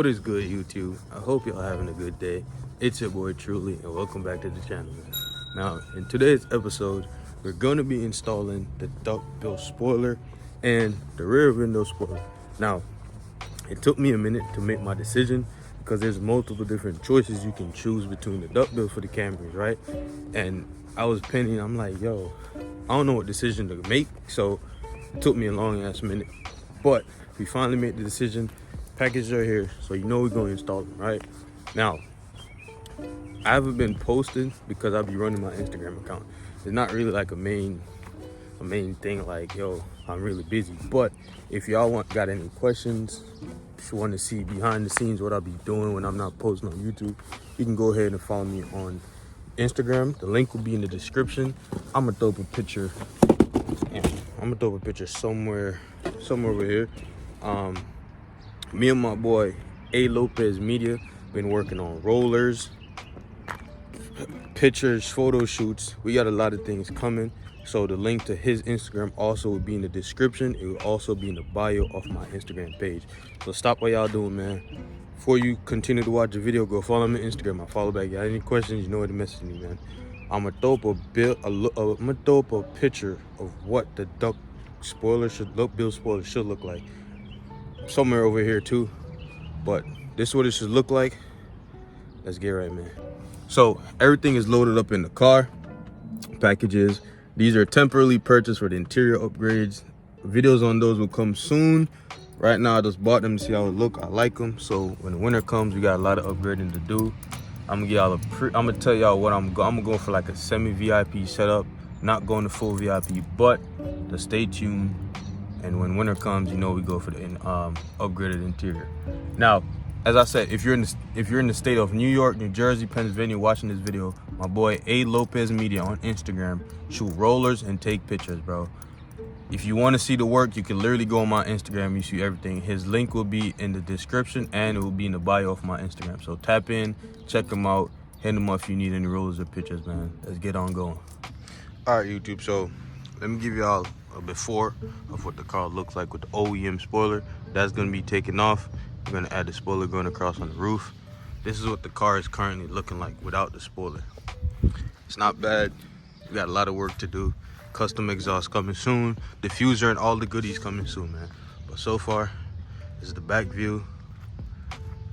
What is good, YouTube? I hope y'all having a good day. It's your boy Truly, and welcome back to the channel, man. Now, in today's episode, we're going to be installing the Duckbill spoiler and the rear window spoiler. Now, it took me a minute to make my decision because there's multiple different choices you can choose between the Duckbill for the Camrys, right? And I was penning, I'm like, yo, I don't know what decision to make, so it took me a long ass minute. But we finally made the decision. Packages are here, so you know we're going to install them, right? Now, I haven't been posting because I'll be running my Instagram account. It's not really like a main thing, like, yo, I'm really busy. But if y'all got any questions, if you want to see behind the scenes what I'll be doing when I'm not posting on YouTube, you can go ahead and follow me on Instagram. The link will be in the description. I'm gonna throw up a picture. Somewhere over here. Me and my boy A Lopez Media been working on rollers, pictures, photo shoots. We got a lot of things coming. So the link to his Instagram also will be in the description. It will also be in the bio of my Instagram page. So stop what y'all doing, man. Before you continue to watch the video, go follow me on Instagram. I'll follow back. Got any questions, you know where to message me, man. I'm gonna throw up a picture of what the Duckbill spoiler should look like. Somewhere over here too, but this is what it should look like. Let's get right, man. So everything is loaded up in the car. Packages, these are temporarily purchased for the interior upgrades. Videos on those will come soon. Right now I just bought them to see how it look. I like them, so when the winter comes we got a lot of upgrading to do. I'm gonna tell y'all what I'm gonna go for, like a semi-VIP setup, not going to full VIP, but to stay tuned. And when winter comes, you know we go for the upgraded interior. Now, as I said, if you're in the state of New York, New Jersey, Pennsylvania, watching this video, my boy A Lopez Media on Instagram, shoot rollers and take pictures, bro. If you want to see the work, you can literally go on my Instagram. You see everything. His link will be in the description and it will be in the bio of my Instagram. So tap in, check him out, hit him up if you need any rollers or pictures, man. Let's get on going. All right, YouTube. So let me give y'all a before of what the car looks like with the OEM spoiler. That's going to be taken off. We're going to add the spoiler going across on the roof. This is what the car is currently looking like without the spoiler. It's not bad. We got a lot of work to do. Custom exhaust coming soon. Diffuser and all the goodies coming soon, man. But so far, this is the back view.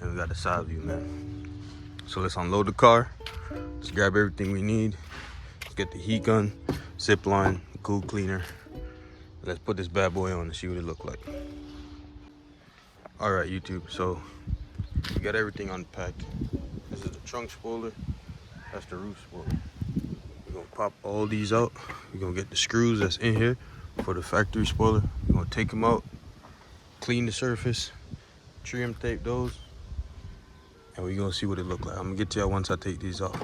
And we got the side view, man. So let's unload the car. Let's grab everything we need. Let's get the heat gun, zip line, cool cleaner. Let's put this bad boy on and see what it look like. All right, YouTube, so we got everything unpacked. This is the trunk spoiler, that's the roof spoiler. We're gonna pop all these out. We're gonna get the screws that's in here for the factory spoiler. We're gonna take them out, clean the surface, trim tape those, and we're gonna see what it look like. I'm gonna get to y'all once I take these off.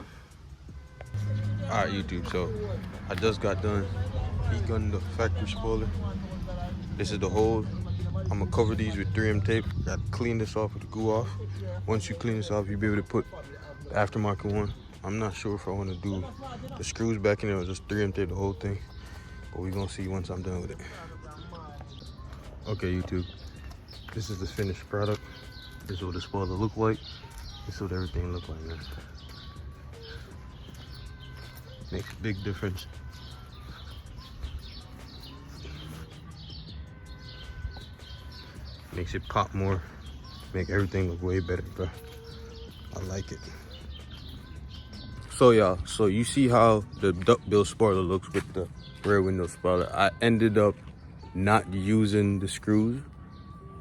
All right, YouTube, so I just got done heat gunning the factory spoiler. This is the hole. I'm gonna cover these with 3M tape. Got to clean this off with the glue off. Once you clean this off, you'll be able to put the aftermarket one. I'm not sure if I want to do the screws back in there or just 3M tape the whole thing, but we're gonna see once I'm done with it. Okay, YouTube, this is the finished product. This is what the spoiler look like. This is what everything look like, man. Makes a big difference. Makes it pop more, make everything look way better, bro. I like it. So y'all, so you see how the Duckbill spoiler looks with the rear window spoiler. I ended up not using the screws.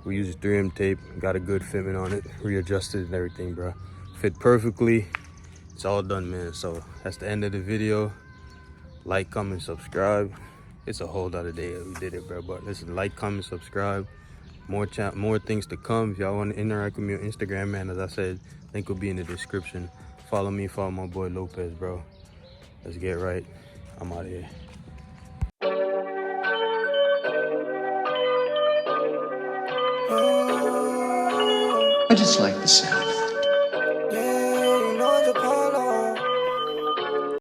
We used 3M tape, got a good fitment on it, readjusted and everything, bro. Fit perfectly. It's all done, man. So that's the end of the video. Like, comment, subscribe. It's a whole other day that we did it, bro. But listen, like, comment, subscribe. More things to come. If y'all want to interact with me on Instagram, man, as I said, link will be in the description. Follow me, follow my boy Lopez, bro. Let's get right. I'm out of here. I just like the sound.